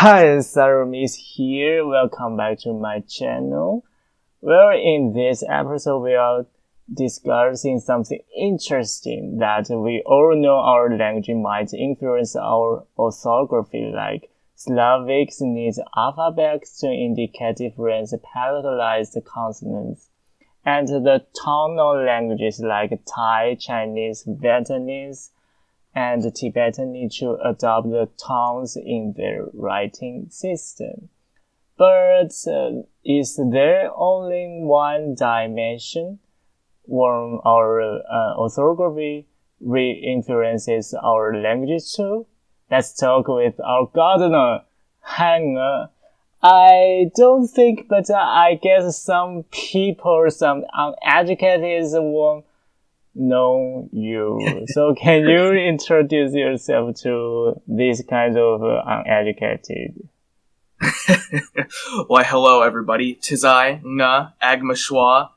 Hi, Salum is here. Welcome back to my channel. Well, in this episode, we are discussing something interesting that we all know our language might influence our orthography, like Slavics needs alphabets to indicate different palatalized consonants, and the tonal languages like Thai, Chinese, Vietnamese, and Tibetan need to adopt the tones in their writing system. But is there only one dimension where our orthography re-influences our language too? Let's talk with our gardener, Hanger. I don't think, but I guess some people, some uneducated won't know you. So can you introduce yourself to this kind of uneducated? Why, hello everybody. Tis I, Nga, Agma Shwa,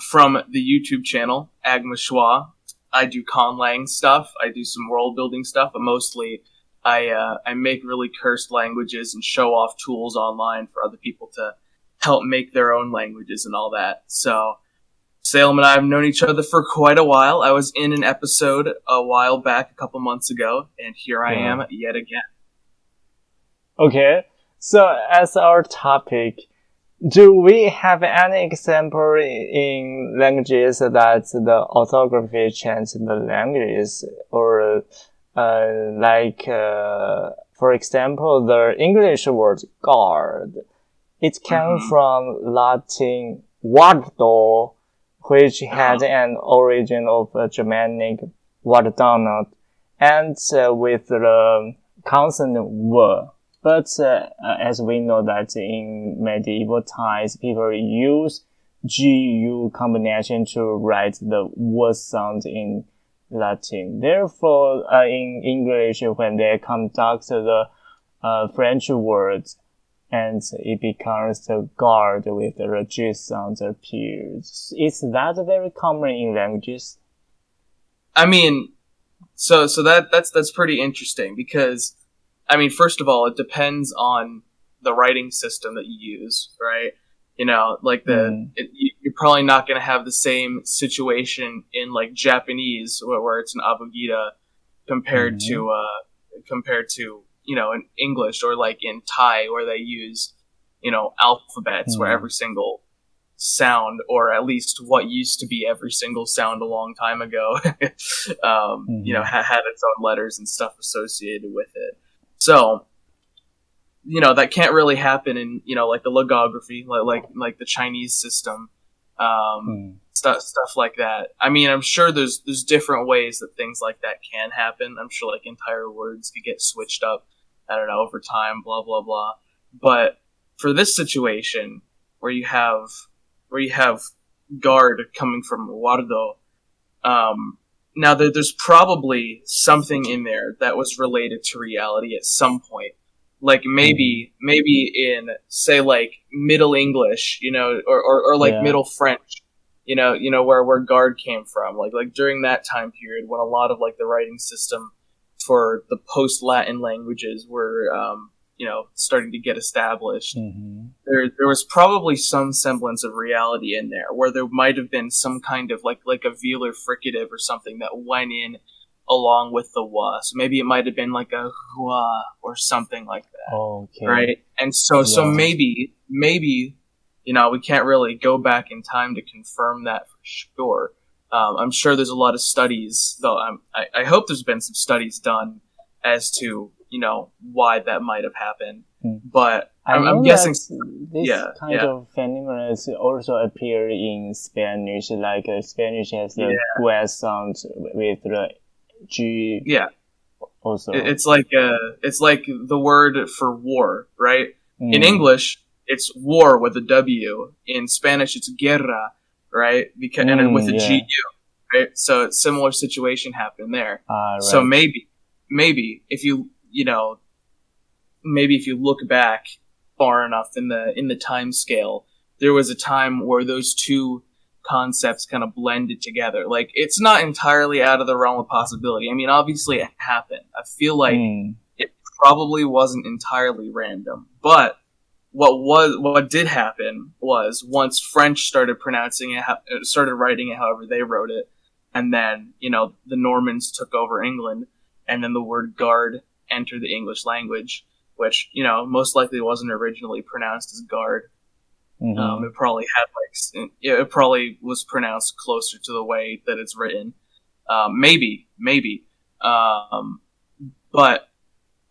from the YouTube channel, Agma Shwa. I do conlang stuff, I do some world building stuff, but mostly I make really cursed languages and show off tools online for other people to help make their own languages and all that. So, Salem and I have known each other for quite a while. I was in an episode a while back, a couple months ago, and here I am yet again. Okay, so as our topic, do we have any example in languages that the orthography changed the languages, or for example, the English word guard, it came from Latin guardo, which had an origin of Germanic guardano, and with the consonant w. But as we know that in medieval times, people use GU combination to write the w sound in Latin. Therefore, in English, when they conduct the French words, and it becomes the guard with the G sound appears. Is that very common in languages? I mean, so that's pretty interesting because, I mean, first of all, it depends on the writing system that you use, right? You know, like you're probably not going to have the same situation in like Japanese where it's an abugida compared to you know, in English, or like in Thai where they use, you know, alphabets where every single sound, or at least what used to be every single sound a long time ago, you know, had its own letters and stuff associated with it. So, you know, that can't really happen in, you know, like the logography, like the Chinese system, stuff like that. I mean, I'm sure there's different ways that things like that can happen. I'm sure like entire words could get switched up, I don't know, over time, blah blah blah. But for this situation where you have guard coming from guardo, now there's probably something in there that was related to reality at some point. Like maybe in, say, like Middle English, you know, or like Middle French, you know where guard came from, like during that time period when a lot of like the writing system for the post-Latin languages were you know, starting to get established. There was probably some semblance of reality in there, where there might have been some kind of like a velar fricative or something that went in along with the wa. So maybe it might have been like a hua or something like that, right? And so maybe, you know, we can't really go back in time to confirm that for sure. I'm sure there's a lot of studies, though. I hope there's been some studies done as to, you know, why that might have happened. But I'm guessing this kind of phenomenon also appear in Spanish. Like Spanish has the gue sound with the G. Yeah. Also, it's like the word for war, right? In English, it's war with a W. In Spanish, it's guerra, right? Because and with a GU, right? So a similar situation happened there. Right. So maybe if you know, maybe if you look back far enough in the time scale, there was a time where those two concepts kind of blended together. Like, it's not entirely out of the realm of possibility. I mean, obviously it happened. I feel like it probably wasn't entirely random. But what did happen was once French started started writing it however they wrote it, and then the Normans took over England, and then the word guard entered the English language, which most likely wasn't originally pronounced as guard. Mm-hmm. It probably had it probably was pronounced closer to the way that it's written. Maybe. But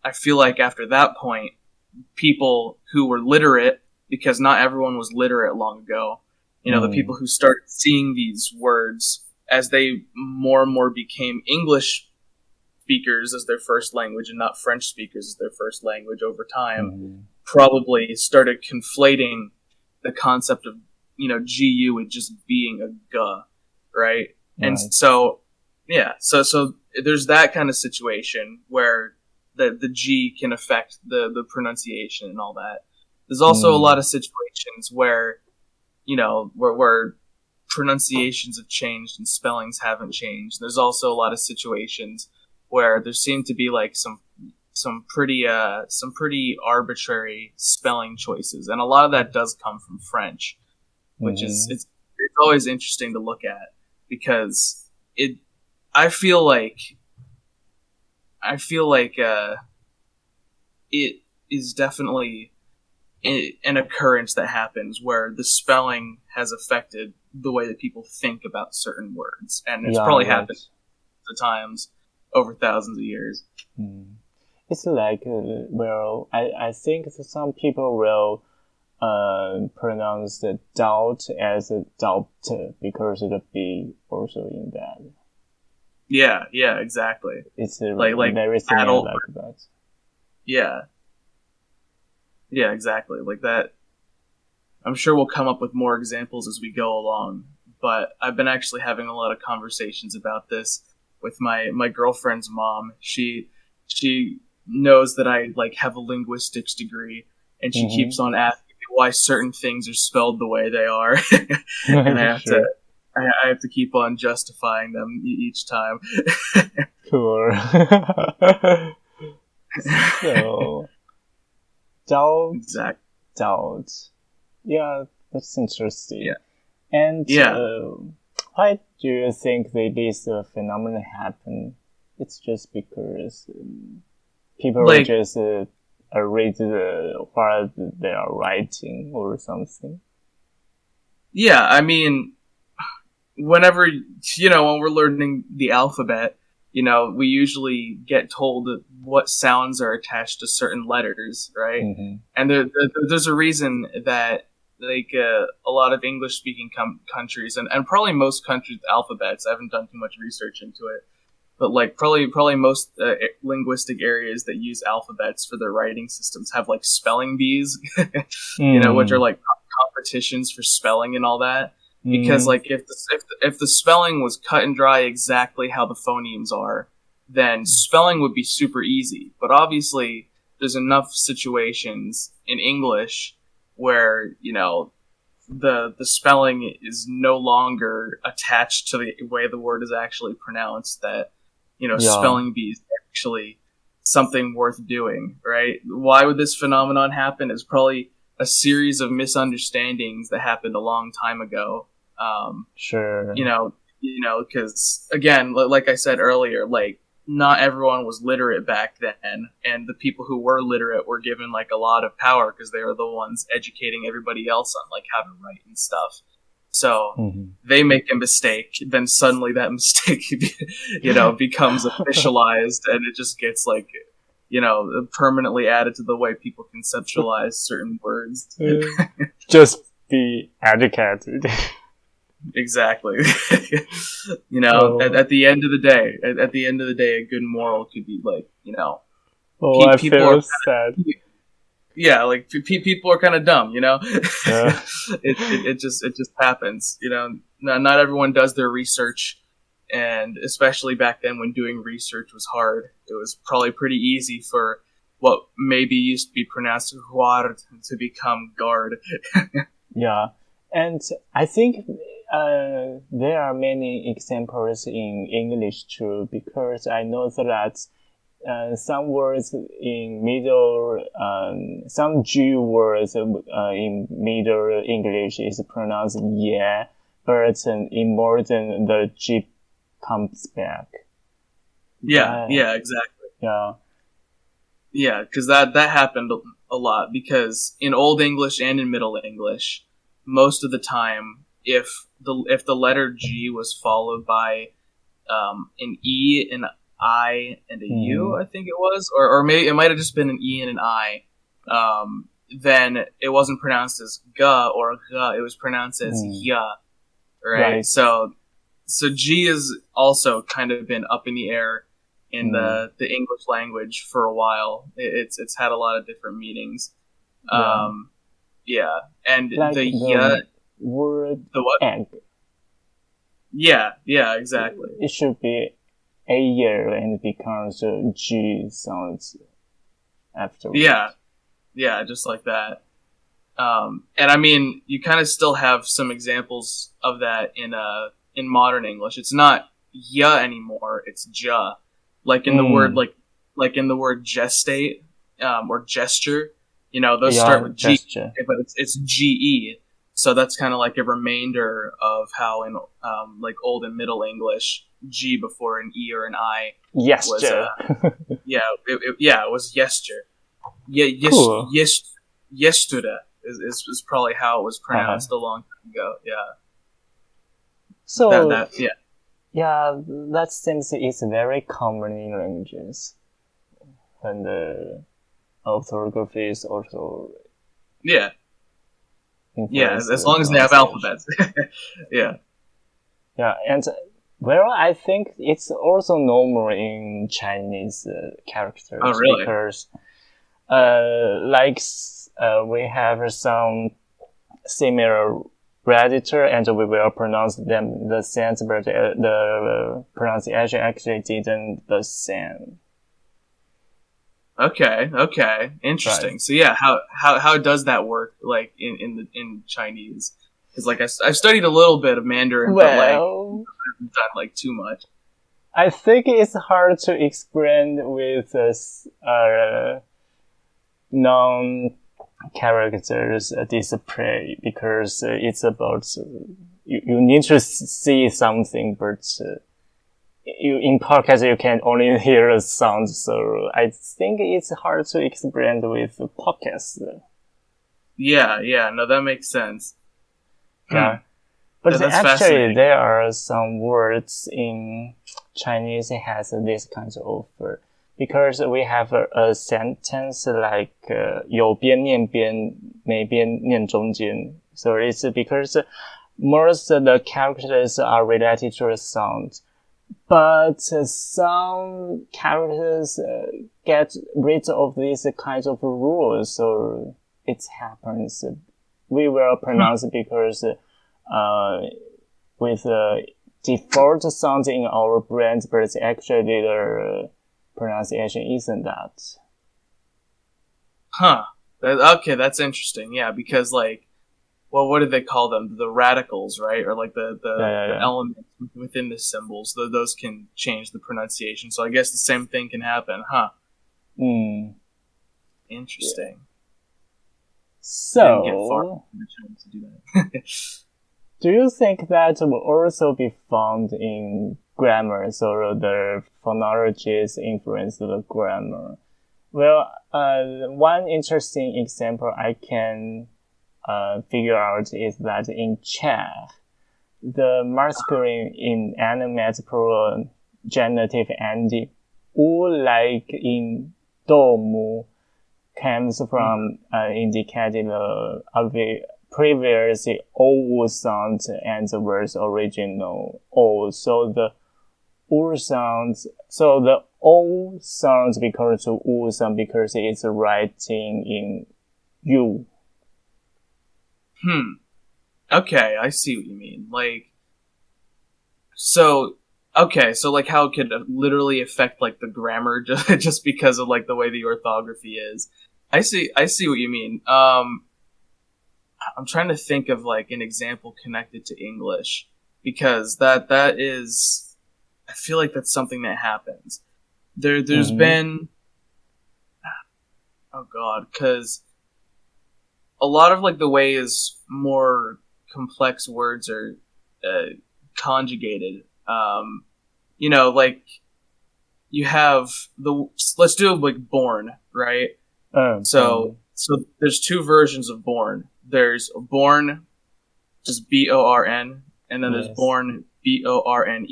I feel like after that point, people who were literate, because not everyone was literate long ago, the people who started seeing these words as they more and more became English speakers as their first language and not French speakers as their first language over time, probably started conflating the concept of GU with just being a G, right? And so there's that kind of situation where the G can affect the pronunciation and all that. There's also a lot of situations where where pronunciations have changed and spellings haven't changed. There's also a lot of situations where there seem to be like some pretty arbitrary spelling choices, and a lot of that does come from French, which is it's always interesting to look at, because I feel like it is definitely an occurrence that happens where the spelling has affected the way that people think about certain words, and it's probably happened at times over thousands of years. It's like, I think some people will pronounce the doubt as a doubt because of the B also in that. Yeah, exactly. It's like very similar like that. Yeah, exactly. Like that. I'm sure we'll come up with more examples as we go along, but I've been actually having a lot of conversations about this with my girlfriend's mom. She knows that I have a linguistics degree, and she keeps on asking me why certain things are spelled the way they are, and I have to keep on justifying them each time. Cool. So, doubt. Yeah, that's interesting. Yeah. And why do you think that this phenomenon happen? It's just because people just read what they are writing or something. Yeah, I mean, whenever when we're learning the alphabet, we usually get told what sounds are attached to certain letters, right? And there's a reason that a lot of English speaking countries and probably most countries with alphabets, I haven't done too much research into it, but probably most linguistic areas that use alphabets for their writing systems have spelling bees, which are competitions for spelling and all that. Because if the spelling was cut and dry exactly how the phonemes are, then spelling would be super easy. But obviously, there's enough situations in English where the spelling is no longer attached to the way the word is actually pronounced, that spelling bees are actually something worth doing, right? Why would this phenomenon happen? Is probably a series of misunderstandings that happened a long time ago. Sure. Because again, like I said earlier, not everyone was literate back then, and the people who were literate were given a lot of power because they were the ones educating everybody else on how to write and stuff. So they make a mistake, then suddenly that mistake, becomes officialized, and it just gets permanently added to the way people conceptualize certain words. Just be educated. Exactly. At the end of the day, a good moral could be I feel sad. Yeah, people are kind of dumb, Yeah. it just happens, Not everyone does their research, and especially back then when doing research was hard, it was probably pretty easy for what maybe used to be pronounced guard to become guard. Yeah, and I think there are many examples in English too, because I know that some words in middle, some G words in Middle English is pronounced yeah, but in modern the G comes back. Yeah, exactly. Yeah. Yeah, because that happened a lot. Because in Old English and in Middle English, most of the time, if the letter G was followed by an E, an I, and a U, I think it was, or maybe it might have just been an E and an I. Then it wasn't pronounced as ga or ga; it was pronounced as ya, right? So G has also kind of been up in the air in the English language for a while. It's had a lot of different meanings. Yeah, and like the ya word the what? egg. Yeah, exactly. It should be a year and it becomes G sounds afterwards. Yeah, just like that. And I mean, you kind of still have some examples of that in modern English. It's not ya anymore; it's ja. Like in the word, like in the word gestate or gesture. Those start with G, gesture. but it's GE. So that's kind of like a remainder of how in like Old and Middle English, G before an E or an I was it was gesture. Yeah, yesterday is probably how it was pronounced a long time ago. Yeah. So yeah. Yeah, that seems it's very common in languages, and orthography is also Yeah, as long as they have alphabets. Yeah. Yeah, and I think it's also normal in Chinese characters. Oh, really? Because we have some similar redditor and we will pronounce them the same, but the pronunciation actually didn't the same. Okay, interesting. Right. So yeah, how does that work? Like in Chinese? Because like I've studied a little bit of Mandarin, but like I haven't done like too much. I think it's hard to explain with non-characters display because it's about you need to see something, but in podcast you can only hear a sound. So I think it's hard to explain with podcast. Yeah, no, that makes sense. Yeah. But actually, there are some words in Chinese that has this kind of because we have a sentence like 有边念边没边念中间. So it's because most of the characters are related to a sound, but some characters get rid of these kinds of rules. So it happens. We will pronounce it because with the default sound in our brains, but actually the pronunciation isn't that. Huh. Okay, that's interesting. Yeah, because like, well, what do they call them? The radicals, right? Or like the elements within the symbols. Those can change the pronunciation. So I guess the same thing can happen, huh? Interesting. Yeah. So, to do that. Do you think that will also be found in grammar, so the phonologies influence the grammar? Well, one interesting example I can figure out is that in Czech, the masculine in animate plural genitive ending u, like in domu, comes from indicating the previous o sound and the word's original o. So the u sounds, so the o sounds because to u sound because it's writing in u. Okay, I see what you mean. Like, so like how it could literally affect like the grammar just because of like the way the orthography is. I see what you mean. I'm trying to think of like an example connected to English because that is, I feel like that's something that happens. there's been, oh god, because a lot of like the ways more complex words are conjugated. Like you have let's do like born, right? So there's two versions of born. There's born, just BORN, and then there's born BORNE,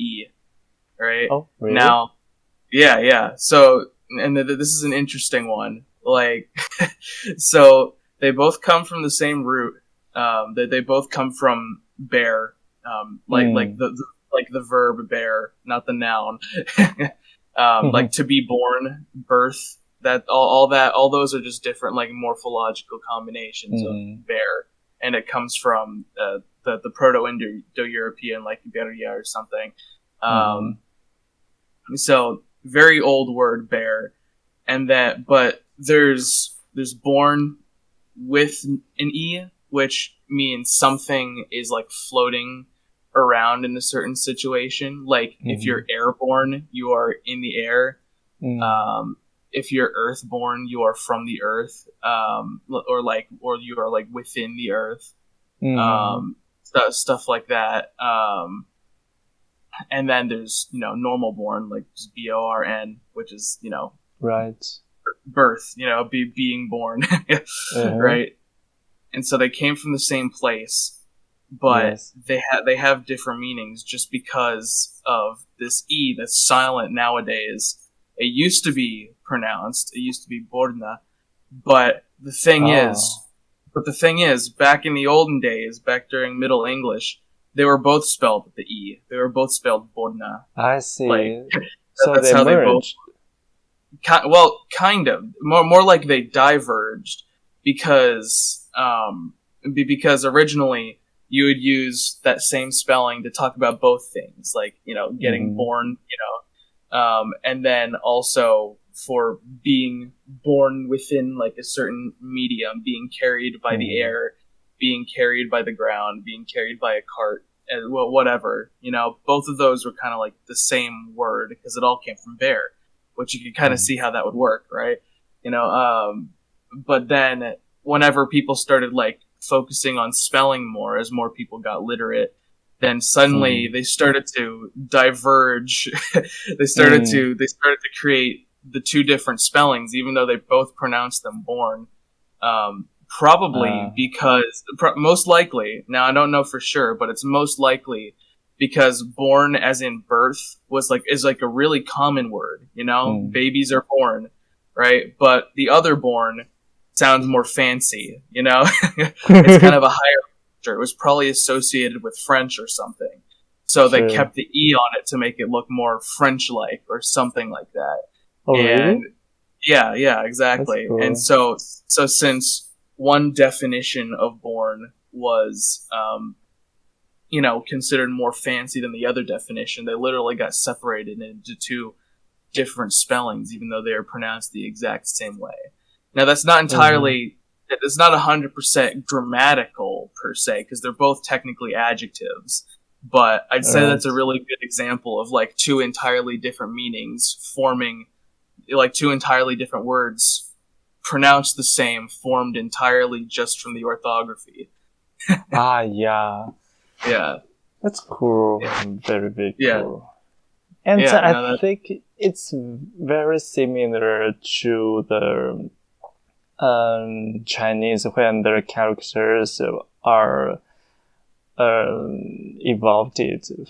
right? Oh, really? Now, yeah. So, and this is an interesting one. Like, so they both come from the same root. They both come from bear. Like the verb bear, not the noun. Like to be born, birth. That all those are just different like morphological combinations of bear, and it comes from the Proto-Indo-European like Iberia or something. So very old word bear, but there's born with an e, which means something is like floating around in a certain situation. Like if you're airborne, you are in the air. If you're earthborn, you are from the earth, or you are like within the earth, stuff like that. And then there's normal born, like just BORN, which is right, birth, being born, right? And so they came from the same place, but they have different meanings just because of this e that's silent nowadays. It used to be pronounced. It used to be borna, but the thing is, back in the olden days, back during Middle English, they were both spelled with the e. They were both spelled borna. I see. Like, so that's they how merged. Kind of. More like they diverged because originally you would use that same spelling to talk about both things, like getting born, and then also for being born within like a certain medium, being carried by the air, being carried by the ground, being carried by a cart, and whatever. Both of those were kind of like the same word because it all came from bear, which you can kind of see how that would work, right? But then whenever people started like focusing on spelling more, as more people got literate, then suddenly they started to diverge. they started to create the two different spellings, even though they both pronounced them born. Probably because most likely, now I don't know for sure, but it's most likely because born as in birth is like a really common word, babies are born, right? But the other born sounds more fancy, it's kind of a higher. It was probably associated with French or something. So they kept the E on it to make it look more French-like or something like that. Oh, really? Yeah, exactly. Cool. And so since one definition of born was, considered more fancy than the other definition, they literally got separated into two different spellings, even though they are pronounced the exact same way. Now, that's not entirely... It's not 100% grammatical per se, because they're both technically adjectives. But I'd say that's a really good example of like two entirely different meanings forming, like two entirely different words pronounced the same, formed entirely just from the orthography. Yeah. Yeah. That's cool. Yeah. Very, very Yeah. cool. And I think it's very similar to the Chinese when their characters are evolved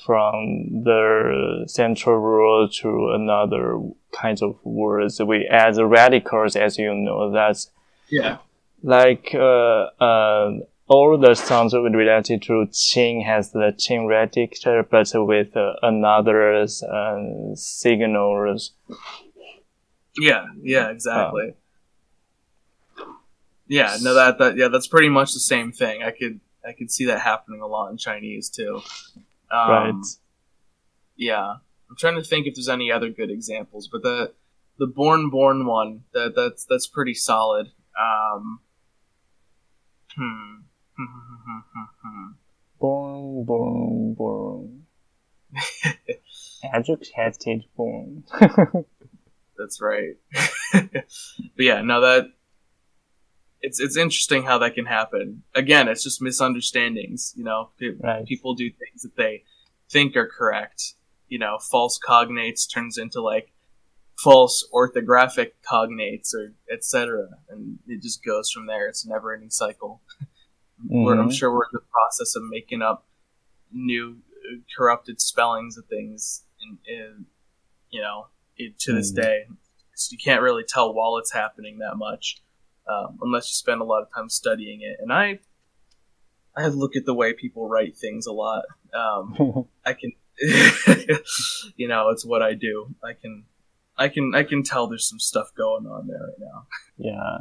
from the central rule to another kind of words. We add the radicals, as you know. That's like all the sounds related to Qing has the Qing radical, but with another signals. Yeah, exactly. Yeah, no, that's pretty much the same thing. I could see that happening a lot in Chinese too. Right. Yeah, I'm trying to think if there's any other good examples, but the born one that's pretty solid. Born. Educated born. That's right. But yeah, no, that it's interesting how that can happen. Again, it's just misunderstandings. Right. People do things that they think are correct. False cognates turns into like false orthographic cognates or etc. And it just goes from there. It's a never-ending cycle. I'm sure we're in the process of making up new corrupted spellings of things, to this day. So you can't really tell while it's happening that much, unless you spend a lot of time studying it. And I look at the way people write things a lot. I can, it's what I do. I can tell there's some stuff going on there right now. Yeah.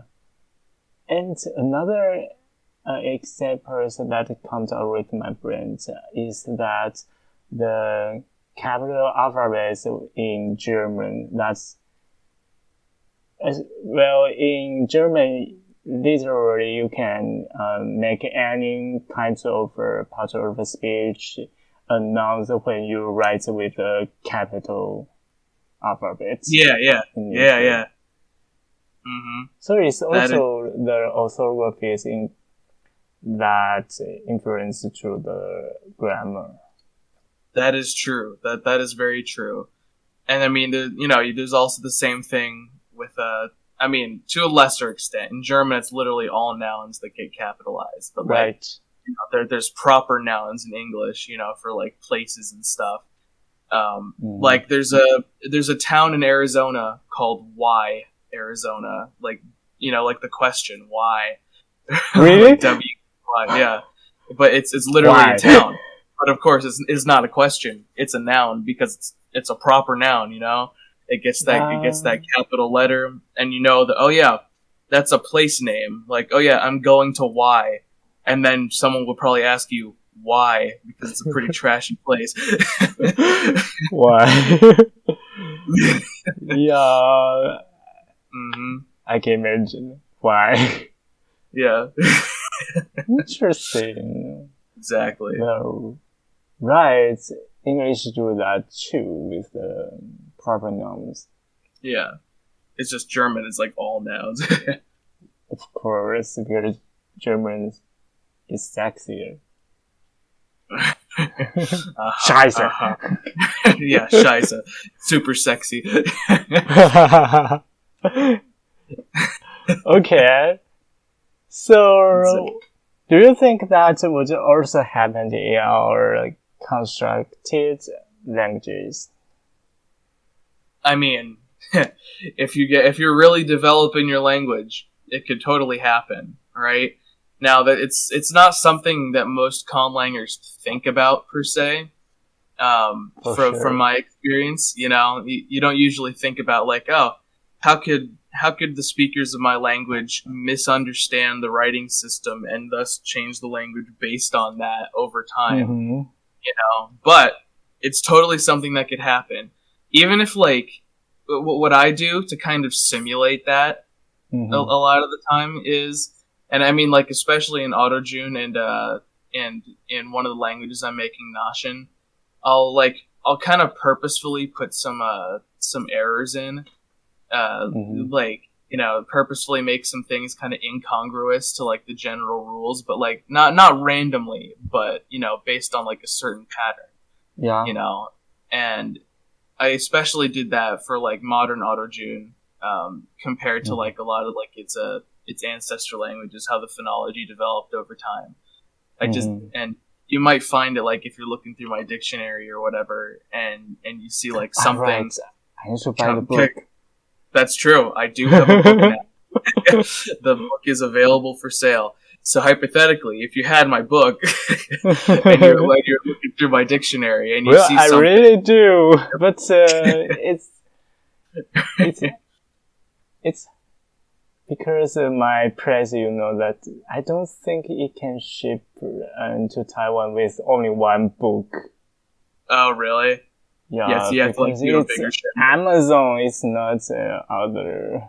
And another example that comes out with my brain is that the capital alphabet in German, in German, literally you can make any kinds of part of the speech announce when you write with a capital alphabet. Yeah. Mm-hmm. So it's also the orthography in that influence through the grammar. That is true. That is very true. And I mean, there's also the same thing with to a lesser extent. In German, it's literally all nouns that get capitalized. But right. There's proper nouns in English, for like places and stuff. Like there's a town in Arizona called Why, Arizona. Like the question why. Really? Like W-Y, yeah. But it's literally a town. But of course, it's not a question. It's a noun because it's a proper noun. It gets that capital letter, and that. Oh yeah, that's a place name. Like, oh yeah, I'm going to Y, and then someone would probably ask you why, because it's a pretty trashy place. Why? Yeah. Mm-hmm. I can imagine why. Yeah. Interesting. Exactly. Well, right. English do that too with the proper nouns. Yeah. It's just German. It's like all nouns. Of course, because German is sexier. Scheiße. Yeah, scheiße. Super sexy. Okay. So, do you think that would also happen in our constructed languages? I mean, if you're really developing your language, it could totally happen, right? Now that it's not something that most conlangers think about per se. From my experience, you don't usually think about like, oh, how could the speakers of my language misunderstand the writing system and thus change the language based on that over time? Mm-hmm. But it's totally something that could happen. Even if like what I do to kind of simulate that a lot of the time is, and I mean like especially in AutoJune and in one of the languages I'm making, Nashin, I'll kind of purposefully put some errors in, purposefully make some things kind of incongruous to like the general rules, but like not randomly, but based on like a certain pattern. Yeah. And I especially did that for like modern AutoJune, compared to like a lot of like its ancestor languages, how the phonology developed over time. And you might find it like if you're looking through my dictionary or whatever, and you see like something. Right. I need to buy the book. That's true. I do have a book now. The book is available for sale. So hypothetically, if you had my book and you're looking through my dictionary and you see something, I really do, but it's because my press, that I don't think it can ship to Taiwan with only one book. Oh, really? Yeah, yes, you have to like do a bigger ship. Amazon is not other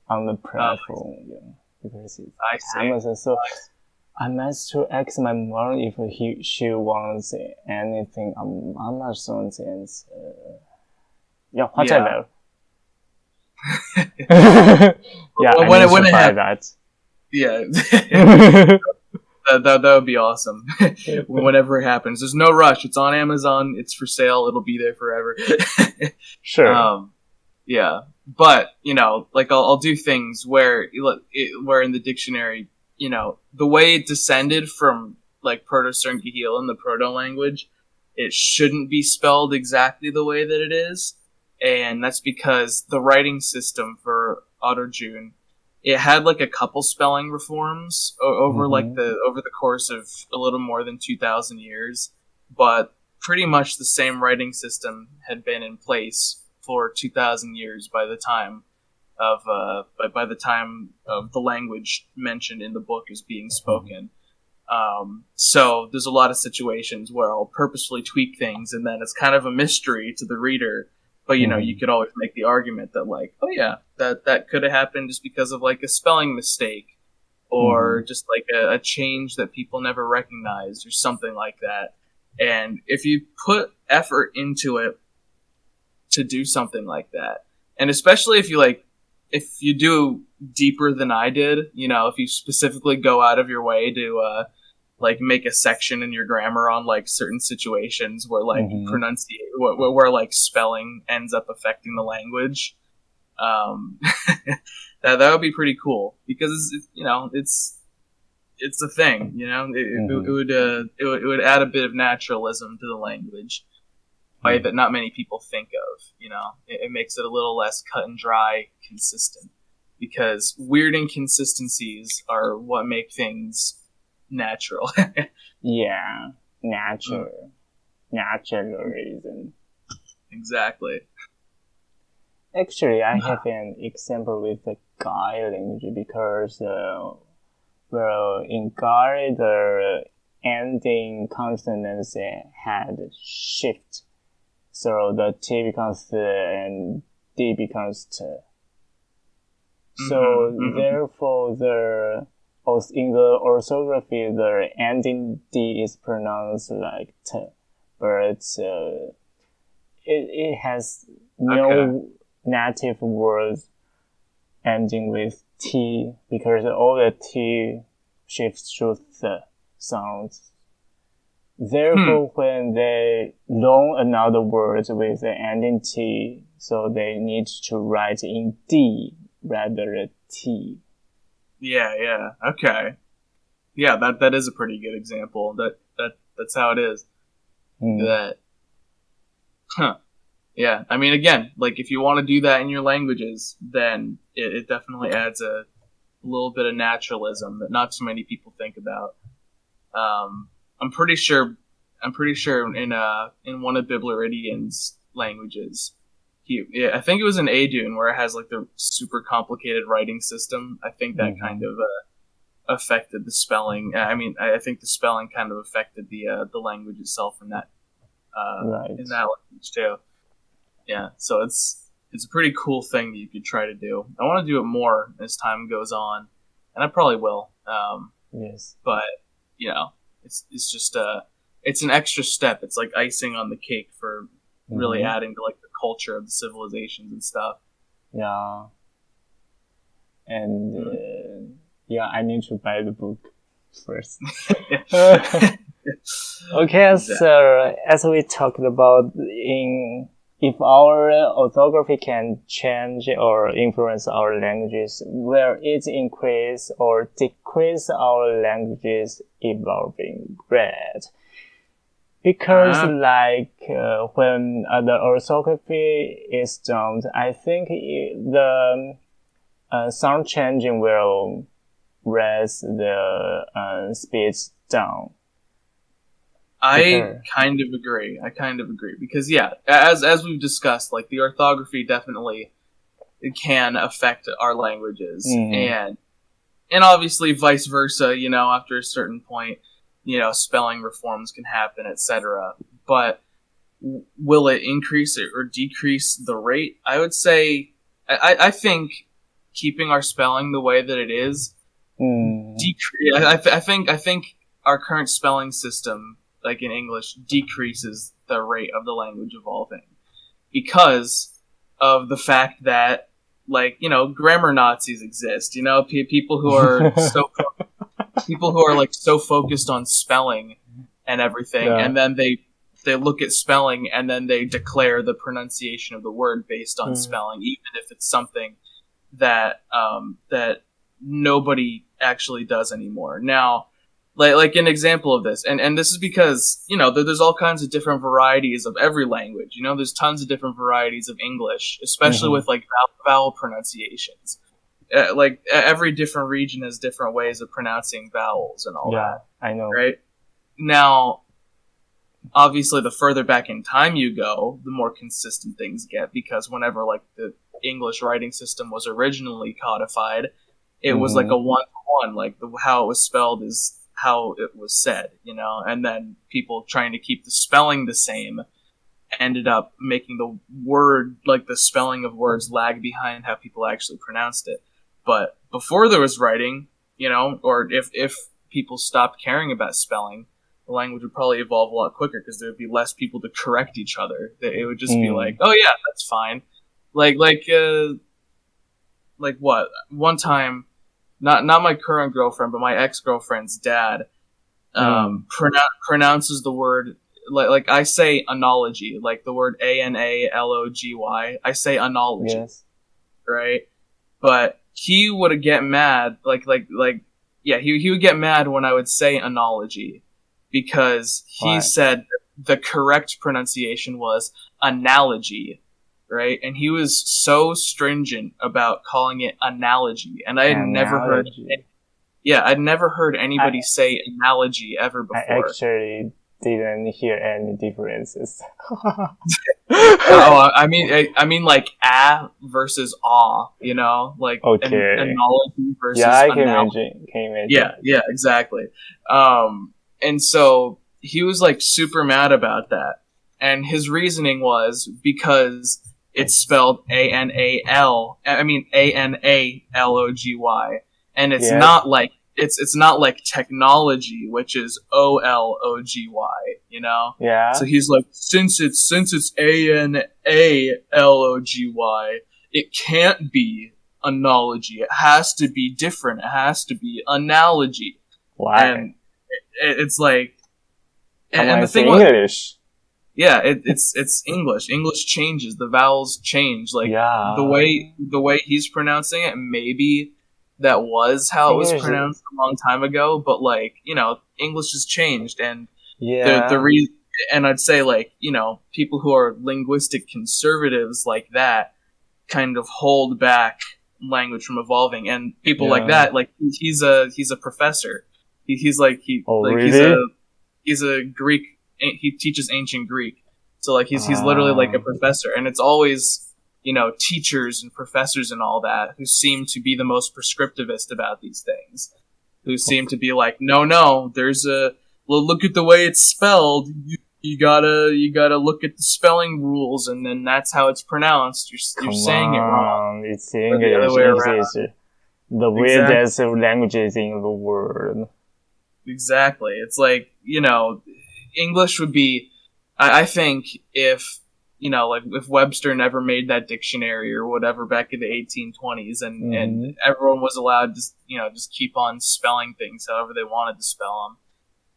on the platform. Yeah, because it's Amazon. So I must to ask my mom if she wants anything on Amazon, and Yeah, what Yeah. I know. Yeah, I need to buy that. Yeah. That would be awesome. Whenever it happens, there's no rush. It's on Amazon. It's for sale. It'll be there forever. Sure. Yeah, but like I'll do things where in the dictionary, the way it descended from like Proto-Cernguhil in the Proto language, it shouldn't be spelled exactly the way that it is, and that's because the writing system for Auto-June, it had like a couple spelling reforms over over the course of a little more than 2,000 years, but pretty much the same writing system had been in place for 2,000 years by the time of the language mentioned in the book is being spoken. So there's a lot of situations where I'll purposefully tweak things, and then it's kind of a mystery to the reader. But you could always make the argument that like, oh yeah, that could have happened just because of like a spelling mistake, or just like a change that people never recognized, or something like that. And if you put effort into it to do something like that, and especially if you do deeper than I did, if you specifically go out of your way to like make a section in your grammar on like certain situations where like where like spelling ends up affecting the language, that would be pretty cool, because it's a thing, it would add a bit of naturalism to the language, way that not many people think of. It makes it a little less cut and dry, consistent, because weird inconsistencies are what make things natural. Yeah, naturalism. Exactly. Actually, I have an example with the Gai language, because well, in Gai the ending consonants had shift. So the T becomes T and D becomes T. So therefore, in the orthography, the ending D is pronounced like T, but it has no native words ending with T, because all the T shifts to the sounds. Therefore, when they learn another word with the ending T, so they need to write in D rather than T. Yeah. Okay. Yeah, that is a pretty good example. That's how it is. Yeah. I mean, again, like if you want to do that in your languages, then it definitely adds a little bit of naturalism that not too many people think about. I'm pretty sure in one of Biblaridian's languages, I think it was in Adun, where it has like the super complicated writing system. I think that kind of affected the spelling. I mean, I think the spelling kind of affected the language itself in that language too. Yeah, so it's a pretty cool thing that you could try to do. I want to do it more as time goes on, and I probably will. Yes, but it's just it's an extra step. It's like icing on the cake for really adding to like the culture of the civilizations and stuff. Yeah. And I need to buy the book first. Okay, so as we talked about, if our orthography can change or influence our languages, will it increase or decrease our language's evolving rate? Because when the orthography is done, I think the sound changing will raise the speed down. I kind of agree. Because as we've discussed, like the orthography definitely can affect our languages, and obviously vice versa. After a certain point, spelling reforms can happen, etc. But will it increase or decrease the rate? I would say, I think keeping our spelling the way that it is, decrease. I think our current spelling system, like in English, decreases the rate of the language evolving, because of the fact that, like, grammar Nazis exist. People who are like so focused on spelling and everything, Yeah. and then they look at spelling and then they declare the pronunciation of the word based on spelling, even if it's something that that nobody actually does anymore. Now, like an example of this, and this is because there's all kinds of different varieties of every language. There's tons of different varieties of English, especially with like vowel pronunciations. Like every different region has different ways of pronouncing vowels and all that. I know. Right now, obviously, the further back in time you go, the more consistent things get, because whenever like the English writing system was originally codified, it was like a one-to-one, like how it was spelled is how it was said, and then people trying to keep the spelling the same ended up making the word, like the spelling of words, lag behind how people actually pronounced it. But before there was writing, or if people stopped caring about spelling, the language would probably evolve a lot quicker, because there would be less people to correct each other. It would just be like, oh yeah, that's fine. Like what? One time, not my current girlfriend, but my ex-girlfriend's dad pronounces the word, like I say analogy, like the word analogy. I say analogy, Yes. right? But he would get mad, he would get mad when I would say analogy, because he said the correct pronunciation was analogy, right? And he was so stringent about calling it analogy, and I had never heard. Yeah, I'd never heard anybody say analogy ever before. I actually didn't hear any differences. I mean, like a versus ah, like analogy versus I can imagine. Yeah, exactly. And so he was like super mad about that, and his reasoning was because it's spelled analogy, and it's not like it's not like technology, which is ology, Yeah. So he's like, since it's analogy, it can't be analogy. It has to be different. It has to be analogy. Why? And it's like, and the thing was, English. Yeah, it's English. English changes. The vowels change. Like the way he's pronouncing it, maybe that was how it was pronounced a long time ago. But like, English has changed, and the reason. And I'd say, like, people who are linguistic conservatives like that kind of hold back language from evolving, and people like that, like he's a professor. He's a Greek. He teaches ancient Greek, so like he's literally like a professor, and it's always teachers and professors and all that who seem to be the most prescriptivist about these things, who seem to be like, no, there's look at the way it's spelled. You gotta look at the spelling rules, and then that's how it's pronounced. You're saying it wrong. It's English. The weirdest languages in the world. Exactly. It's like, English would be, I think, if if Webster never made that dictionary or whatever back in the 1820s, and everyone was allowed to just keep on spelling things however they wanted to spell them,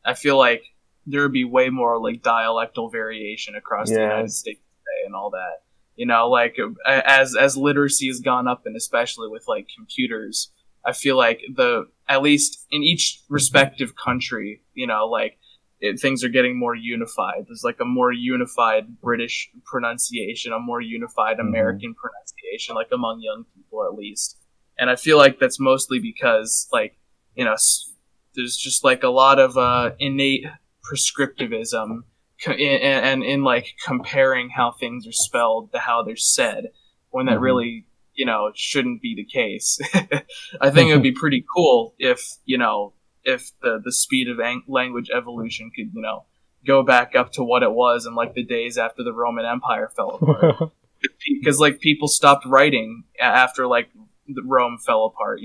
I feel like there would be way more like dialectal variation across the United States today and all that. Like as literacy has gone up, and especially with like computers, I feel like at least in each respective country, things are getting more unified. There's like a more unified British pronunciation, a more unified American pronunciation, like among young people at least. And I feel like that's mostly because like, there's just like a lot of innate prescriptivism and in like comparing how things are spelled to how they're said, when that really, shouldn't be the case. I think it would be pretty cool if the speed of language evolution could, go back up to what it was in like the days after the Roman Empire fell apart. Because like people stopped writing after like Rome fell apart,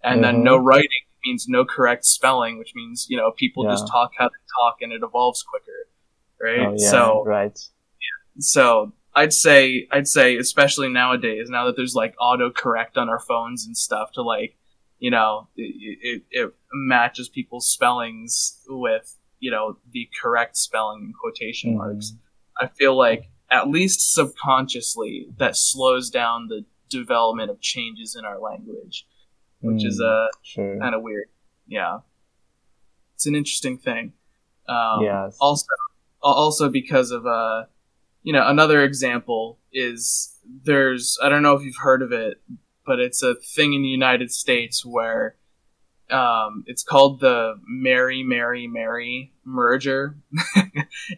and then no writing means no correct spelling, which means, people just talk how they talk, and it evolves quicker. Right. Oh, yeah, right. So I'd say, especially nowadays, now that there's like autocorrect on our phones and stuff to like, it matches people's spellings with, the correct spelling in quotation marks. I feel like at least subconsciously that slows down the development of changes in our language, which is sure. kind of weird. Yeah. It's an interesting thing. Yes. Also because of, another example is I don't know if you've heard of it, but it's a thing in the United States where it's called the Mary, Mary, Mary merger.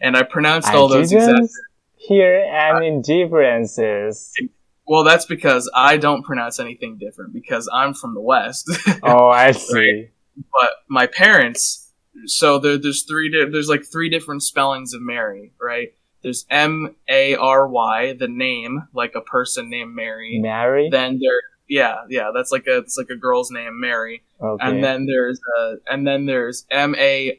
And I pronounced all those exactly. Hear any differences. Well, that's because I don't pronounce anything different because I'm from the West. Oh, I see. Right? But my parents, so there's like three different spellings of Mary, right? There's Mary, the name, like a person named Mary. Mary? Then it's like a girl's name, Mary. Okay. And then there's Marry,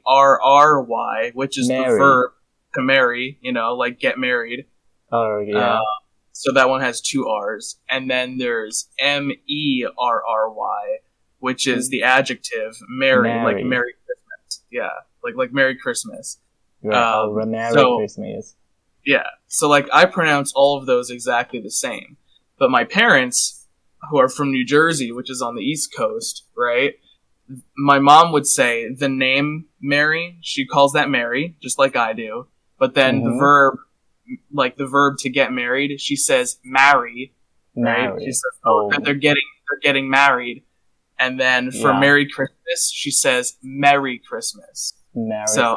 which is Mary. the verb to marry, like get married. Oh, yeah. So that one has two R's. And then there's Merry, which is the adjective Merry, like Merry Christmas. Yeah, like Merry Christmas. Right. Merry Christmas. Yeah. So like I pronounce all of those exactly the same. But my parents, who are from New Jersey, which is on the East Coast, right? My mom would say the name Mary, she calls that Mary, just like I do. But then the verb, like the verb to get married, she says marry, right? She says that they're getting married. And then for Merry Christmas, she says Merry Christmas. So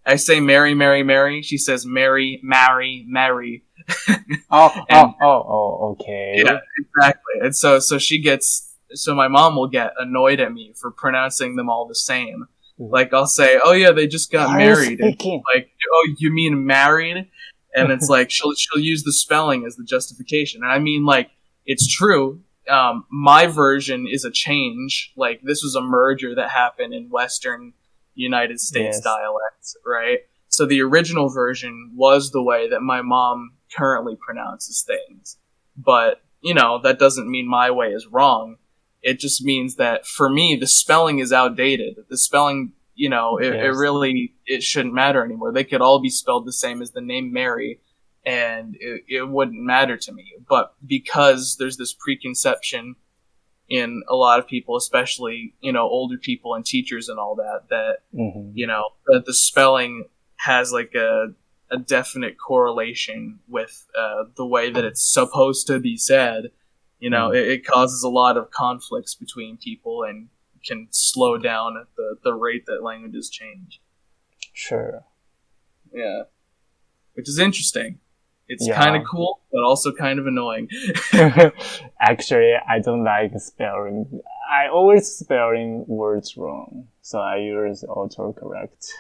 I say Mary, Mary, Mary. She says Mary, marry, marry. Okay. Yeah, exactly. And so my mom will get annoyed at me for pronouncing them all the same. Like I'll say, "Oh yeah, they just got married." Like, "Oh, you mean married?" And it's like she'll use the spelling as the justification. And I mean, like, it's true. My version is a change. Like, this was a merger that happened in Western United States dialects, right? So the original version was the way that my mom currently pronounces things. But, that doesn't mean my way is wrong. It just means that for me, the spelling is outdated. The spelling, it shouldn't matter anymore. They could all be spelled the same as the name Mary, and it wouldn't matter to me. But because there's this preconception in a lot of people, especially, older people and teachers and all that, that the spelling has like a definite correlation with the way that it's supposed to be said. It causes a lot of conflicts between people and can slow down the rate that languages change. Sure. Yeah. Which is interesting. It's kind of cool, but also kind of annoying. Actually, I don't like spelling. I always spelling words wrong, so I use autocorrect.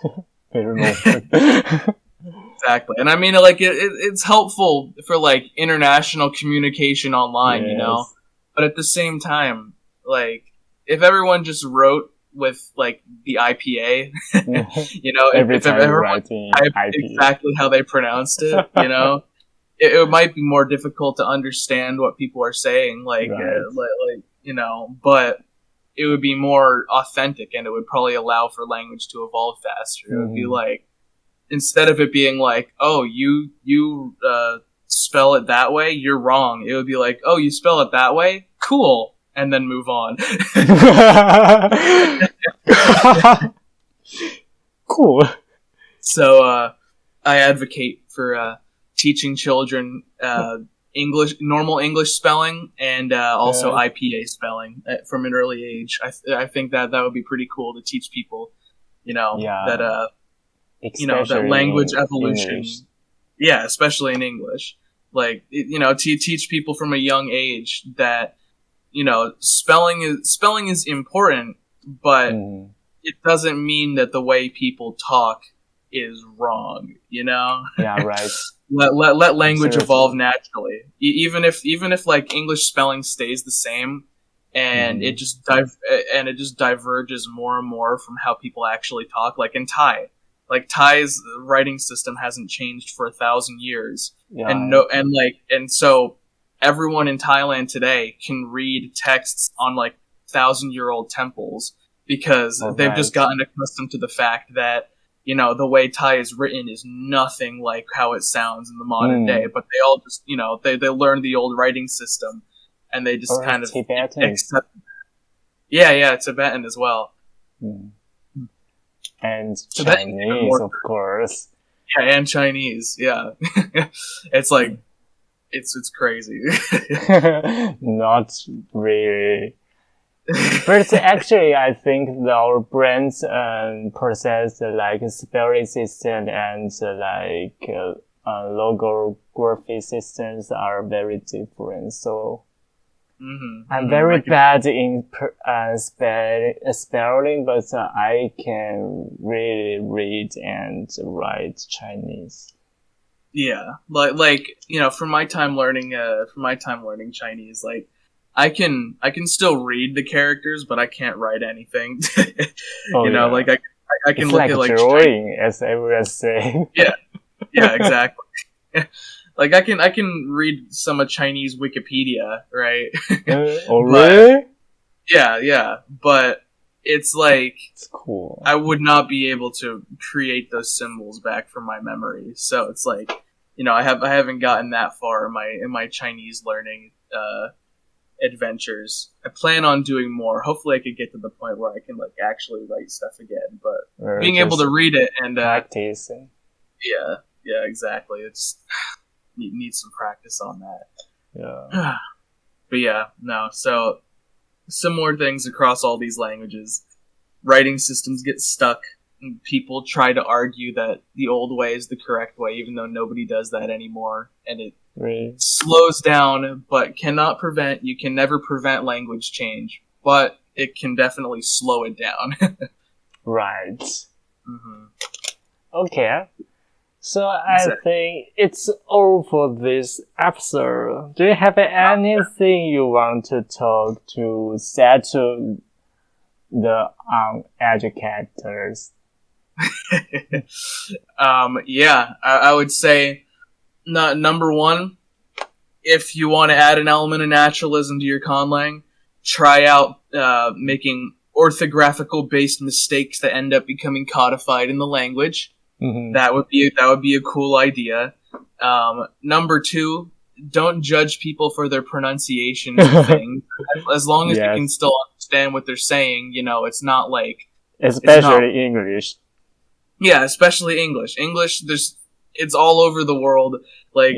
Exactly. And I mean, like, it's helpful for, like, international communication online, But at the same time, like, if everyone just wrote with, like, the IPA, if everyone typed exactly how they pronounced it, it might be more difficult to understand what people are saying, but it would be more authentic, and it would probably allow for language to evolve faster. It would be like, instead of it being like, oh, you spell it that way, you're wrong. It would be like, oh, you spell it that way? Cool. And then move on. Cool. So, I advocate for, teaching children, normal English spelling and, also IPA spelling from an early age. I think that would be pretty cool to teach people, that, that language evolution. English. Yeah, especially in English. Like, teach people from a young age that, spelling is important, but it doesn't mean that the way people talk is wrong, Yeah, right. Let language evolve naturally. Even if like English spelling stays the same, and it just diverges more and more from how people actually talk. Like in Thai, like Thai's writing system hasn't changed for 1,000 years, Yeah. and so everyone in Thailand today can read texts on like 1,000-year-old temples because they've just gotten accustomed to the fact that the way Thai is written is nothing like how it sounds in the modern day. But they all just they learn the old writing system, and they just kind of accept. Yeah, Tibetan as well. And Chinese, of course. Yeah, and Chinese. Yeah, it's like it's crazy. Not really. But actually, I think our brains process like spelling system and logography systems are very different. So I'm very bad in spelling, but I can really read and write Chinese. Yeah, like from my time learning Chinese, like I can still read the characters, but I can't write anything. Like I can it's look like at like drawing, as everyone saying. Yeah, exactly. Like I can read some of Chinese Wikipedia, right? Really? Yeah, but it's like it's cool. I would not be able to create those symbols back from my memory. So it's like, I haven't gotten that far in my Chinese learning adventures. I plan on doing more. Hopefully I could get to the point where I can like actually write stuff again, but being able to read it and practicing. Yeah, exactly. It's need some practice on that. Yeah. But yeah, no. So similar things across all these languages. Writing systems get stuck, and people try to argue that the old way is the correct way, even though nobody does that anymore, and it slows down, but you can never prevent language change, but it can definitely slow it down. Right. Mm-hmm. Okay. So I think it's all for this episode. Do you have anything you want to talk to settle the educators? Yeah, I would say number one, if you want to add an element of naturalism to your conlang, try out making orthographical based mistakes that end up becoming codified in the language. Mm-hmm. That would be a cool idea. Number two, don't judge people for their pronunciations of things. As long as you can still understand what they're saying, it's not like especially English. Yeah, especially English. English, it's all over the world. Like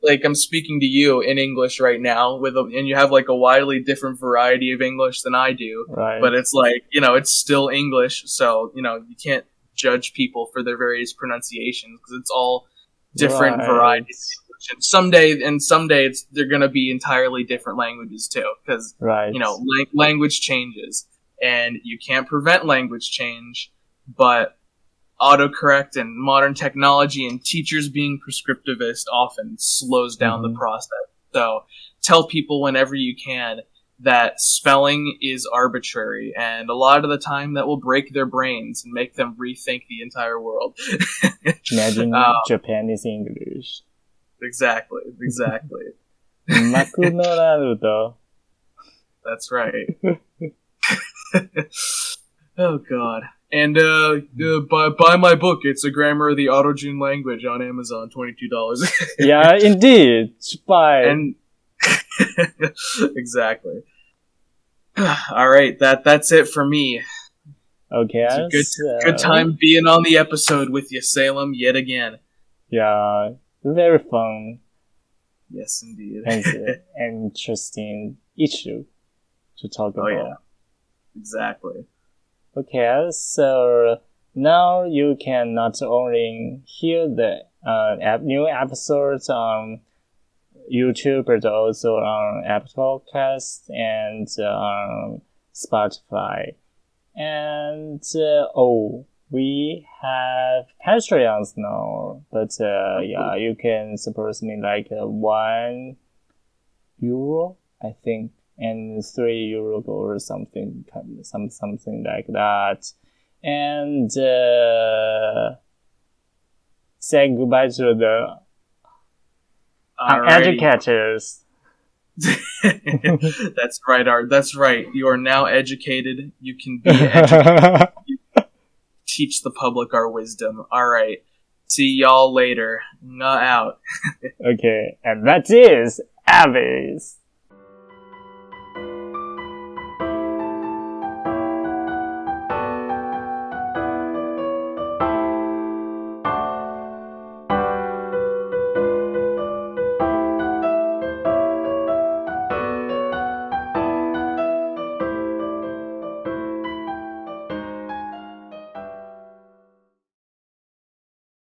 like I'm speaking to you in English right now and you have like a widely different variety of English than I do. Right. But it's like, it's still English, so, you can't judge people for their various pronunciations because it's all different varieties of English. And someday they're going to be entirely different languages too, because language changes and you can't prevent language change, but autocorrect and modern technology and teachers being prescriptivist often slows down the process. So tell people whenever you can that spelling is arbitrary, and a lot of the time that will break their brains and make them rethink the entire world. Imagine Japanese English. Exactly. Makunorarudo. That's right. Oh God. And buy my book. It's a grammar of the Autojune language on Amazon. $22. Yeah, indeed. Buy. And exactly. All right, that's it for me. Okay. It's a good time being on the episode with you, Salem, yet again. Yeah, very fun. Yes, indeed. And an interesting issue to talk about. Oh yeah, exactly. Okay, so now you can not only hear the new episodes on YouTube, but also on Apple Podcasts and on Spotify. And we have Patreons now, but you can support me like €1, I think, and €3 or something like that. and say goodbye to the Alrighty. educators. That's right, Art. That's right. You are now educated. You can be educated. You teach the public our wisdom. All right. See y'all later. Nga out. Okay, and that is Abby's.